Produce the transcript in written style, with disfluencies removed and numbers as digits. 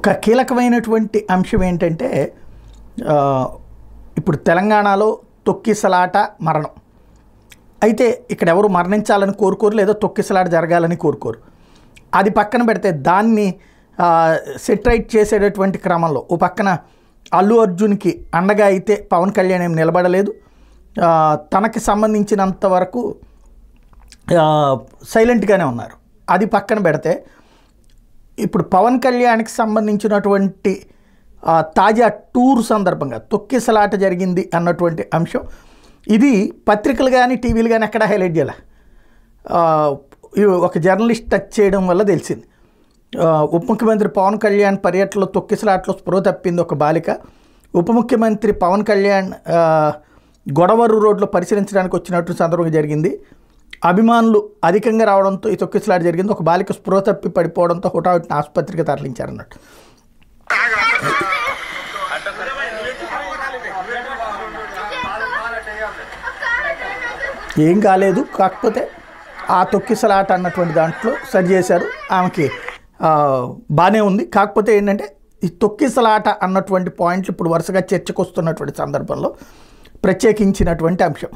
ఒక కీలకమైనటువంటి అంశం ఏంటంటే ఇప్పుడు తెలంగాణలో తొక్కిసలాట మరణం. అయితే ఇక్కడ ఎవరు మరణించాలని కోరుకోరు, లేదా తొక్కిసలాట జరగాలని కోరుకోరు. అది పక్కన పెడితే దాన్ని సెటరైట్ చేసేటటువంటి క్రమంలో ఓ పక్కన అల్లు అర్జున్కి అండగా అయితే పవన్ కళ్యాణ్ ఏం నిలబడలేదు. తనకి సంబంధించినంత వరకు సైలెంట్గానే ఉన్నారు. అది పక్కన పెడితే ఇప్పుడు పవన్ కళ్యాణ్కి సంబంధించినటువంటి తాజా టూర్ సందర్భంగా తొక్కిసలాట జరిగింది అన్నటువంటి అంశం ఇది పత్రికలు కానీ టీవీలు కానీ ఎక్కడ హైలైట్ చేయాలి. ఒక జర్నలిస్ట్ టచ్ చేయడం వల్ల తెలిసింది. ఉప ముఖ్యమంత్రి పవన్ కళ్యాణ్ పర్యటనలో తొక్కిసలాటలో స్పృహ తప్పింది ఒక బాలిక. ఉప ముఖ్యమంత్రి పవన్ కళ్యాణ్ గొడవరు రోడ్లో పరిశీలించడానికి వచ్చినట్టు సందర్భంగా జరిగింది. అభిమానులు అధికంగా రావడంతో ఈ తొక్కిసలాట జరిగింది. ఒక బాలిక స్పృహ తప్పి పడిపోవడంతో హుటాహుటిన ఆసుపత్రికి తరలించారన్నట్టు. ఏం కాలేదు, కాకపోతే ఆ తొక్కిసలాట అన్నటువంటి దాంట్లో సరి చేశారు. ఆమెకి బాగానే ఉంది. కాకపోతే ఏంటంటే ఈ తొక్కిసలాట అన్నటువంటి పాయింట్లు ఇప్పుడు వరుసగా చర్చకు వస్తున్నటువంటి సందర్భంలో ప్రత్యేకించినటువంటి అంశం.